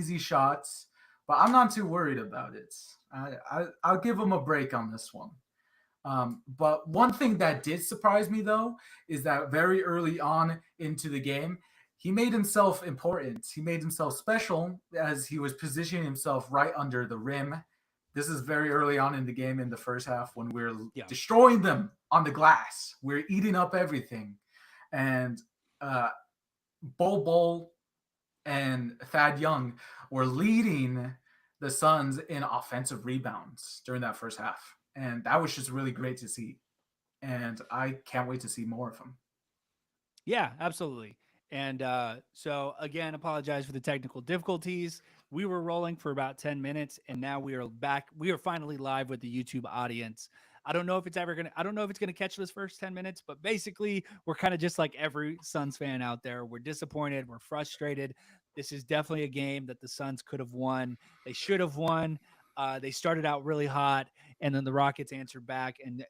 easy shots, but I'm not too worried about it. I'll give them a break on this one. But one thing that did surprise me though is that very early on into the game, he made himself important. He made himself special as he was positioning himself right under the rim. This is very early on in the game in the first half when we're Yeah. destroying them on the glass. We're eating up everything. And uh, Bol and Thad Young were leading the Suns in offensive rebounds during that first half. And that was just really great to see. And I can't wait to see more of him. Yeah, absolutely. And so again, apologize for the technical difficulties. We were rolling for about 10 minutes and now we are back. We are finally live with the YouTube audience. I don't know if it's gonna catch this first 10 minutes, but basically we're kind of just like every Suns fan out there. We're disappointed, we're frustrated. This is definitely a game that the Suns could have won. They should have won. They started out really hot, and then the Rockets answered back. And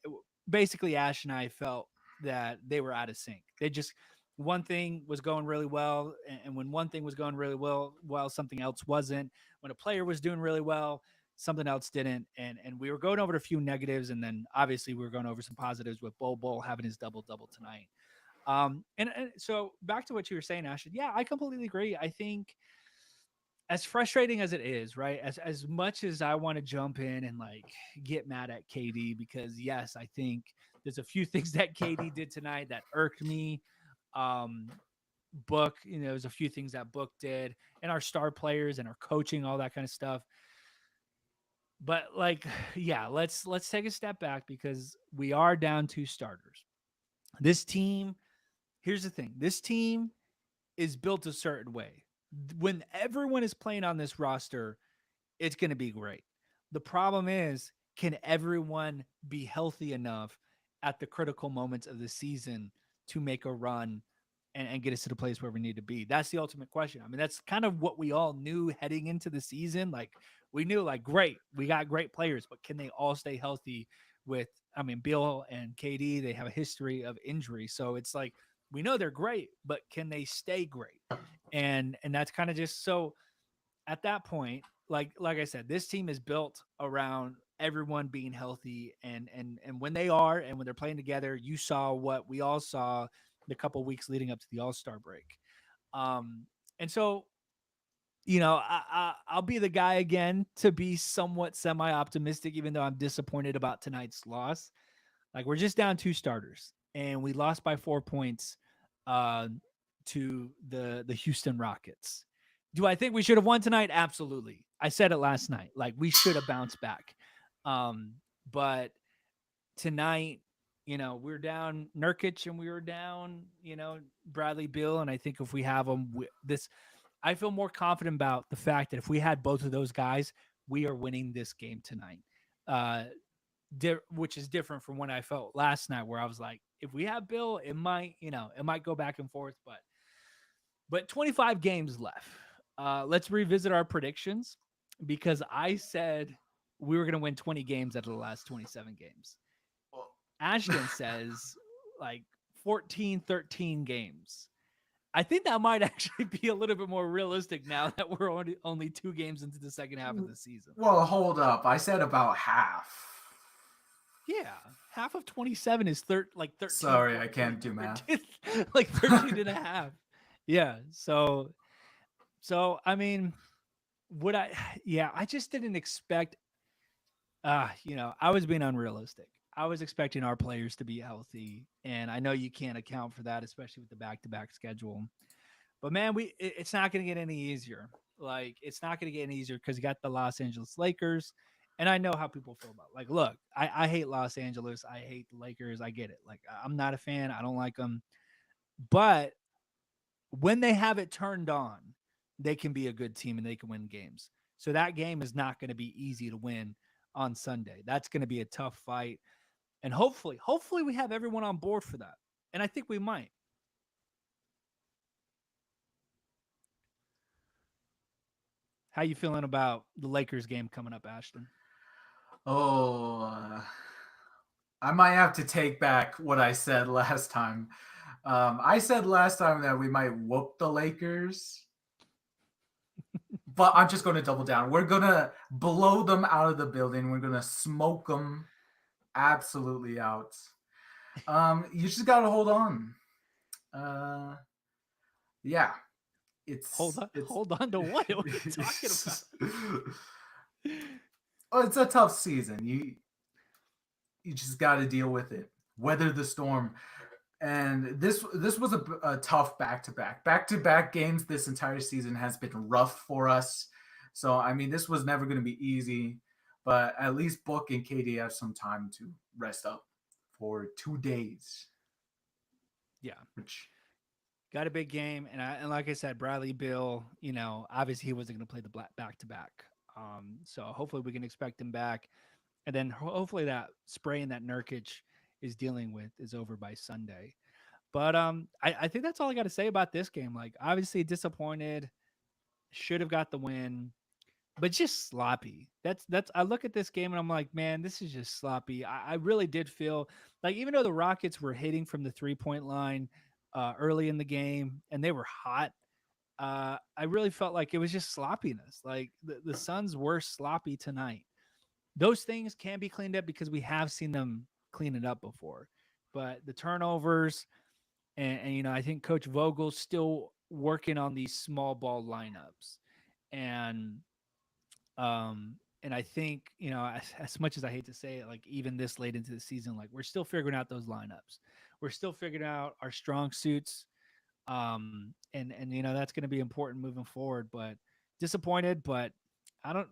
basically, Ash and I felt that they were out of sync. They just one thing was going really well, and when one thing was going really well, something else wasn't. When a player was doing really well, something else didn't. And we were going over a few negatives, and then obviously we were going over some positives with Bol having his double double tonight. And so back to what you were saying, Ashton. Yeah, I completely agree. I think as frustrating as it is, right? As much as I want to jump in and like get mad at KD because yes, I think there's a few things that KD did tonight that irked me. Um, Book, there's a few things that Book did, and our star players and our coaching, all that kind of stuff. But like, yeah, let's take a step back because we are down two starters. This team, here's the thing: this team is built a certain way. When everyone is playing on this roster, it's going to be great. The problem is, can everyone be healthy enough at the critical moments of the season to make a run and get us to the place where we need to be? That's the ultimate question. I mean, that's kind of what we all knew heading into the season. Like, we knew, like, great, we got great players, but can they all stay healthy with, I mean, Bill and KD, they have a history of injury. So it's like, we know they're great, but can they stay great? And that's kind of just so at that point, like I said, this team is built around everyone being healthy, and when they are and when they're playing together, you saw what we all saw the couple weeks leading up to the All-Star break. And so I'll be the guy again to be somewhat semi-optimistic, even though I'm disappointed about tonight's loss. Like, we're just down two starters, and we lost by 4 points uh, to the Houston Rockets. Do I think we should have won tonight? Absolutely. I said it last night. Like, we should have bounced back. But tonight, we're down Nurkic and we were down, Bradley Beal. And I think if we have them, I feel more confident about the fact that if we had both of those guys, we are winning this game tonight. Uh, which is different from when I felt last night, where I was like, if we have Bill, it might go back and forth, but 25 games left. Let's revisit our predictions because I said we were going to win 20 games out of the last 27 games. Ashton says like 14, 13 games. I think that might actually be a little bit more realistic now that we're only 2 games into the second half of the season. Well, hold up. I said about half. Yeah, half of 27 is like 13 Sorry, point, I can't do math. 13, like 13 and a half. Yeah, so I mean, would I yeah, I just didn't expect I was being unrealistic. I was expecting our players to be healthy, and I know you can't account for that, especially with the back-to-back schedule. But man, it's not going to get any easier. Like, it's not going to get any easier because you got the Los Angeles Lakers, and I know how people feel about it. Like, look, I hate Los Angeles. I hate the Lakers. I get it. Like, I'm not a fan. I don't like them. But when they have it turned on, they can be a good team and they can win games. So that game is not going to be easy to win on Sunday. That's going to be a tough fight. And hopefully we have everyone on board for that. And I think we might. How you feeling about the Lakers game coming up, Ashton? Oh, I might have to take back what I said last time. I said last time that we might whoop the Lakers, but I'm just going to double down. We're going to blow them out of the building. We're going to smoke them absolutely out. You just got to hold on. Uh, yeah, it's Hold on to what? What are you talking about? oh, it's a tough season. You just got to deal with it. Weather the storm. And this was a tough back to back games. This entire season has been rough for us. So I mean, this was never going to be easy, but at least Book and KD have some time to rest up for 2 days. Yeah. Which Got a big game, and like I said, Bradley Bill. Obviously he wasn't going to play the back to back. So hopefully we can expect him back, and then hopefully that sprain that Nurkic is dealing with is over by Sunday. But I think that's all I got to say about this game. Like, obviously disappointed, should have got the win, but just sloppy. That's I look at this game and I'm like, man, this is just sloppy. I really did feel like, even though the Rockets were hitting from the 3-point line early in the game and they were hot, I really felt like it was just sloppiness. Like the Suns were sloppy tonight. Those things can be cleaned up because we have seen them clean it up before. But the turnovers, and I think Coach Vogel's still working on these small ball lineups. And and I think, as much as I hate to say it, like, even this late into the season, like, we're still figuring out those lineups. We're still figuring out our strong suits. And that's going to be important moving forward. But disappointed, but I don't.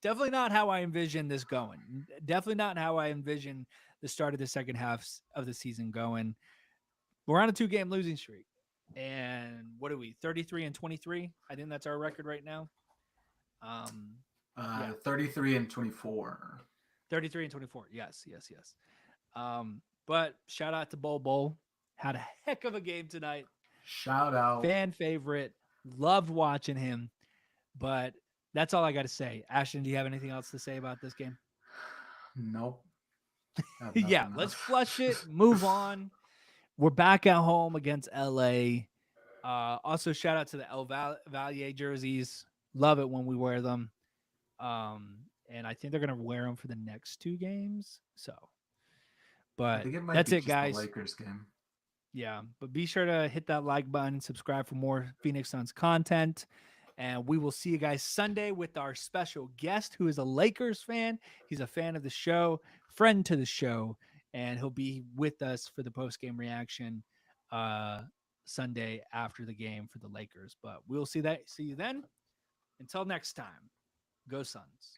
Definitely not how I envision this going. Definitely not how I envision the start of the second half of the season going. We're on a 2-game losing streak, and what are we? 33-23. I think that's our record right now. Um, yeah, 33 and 24. 33-24. Yes, yes, yes. But shout out to Bol. Had a heck of a game tonight. Shout out. Fan favorite. Loved watching him. But that's all I got to say. Ashton, do you have anything else to say about this game? Nope. I have Yeah, nothing let's else. flush it. Move on. We're back at home against LA. Also, shout out to the Valier jerseys. Love it when we wear them. And I think they're gonna wear them for the next 2 games. So, I but think it might that's be it, just the guys. Lakers game. Yeah, but be sure to hit that like button, subscribe for more Phoenix Suns content. And we will see you guys Sunday with our special guest who is a Lakers fan. He's a fan of the show, friend to the show, and he'll be with us for the post game reaction uh, Sunday after the game for the Lakers. But we'll see you then. Until next time, go Suns.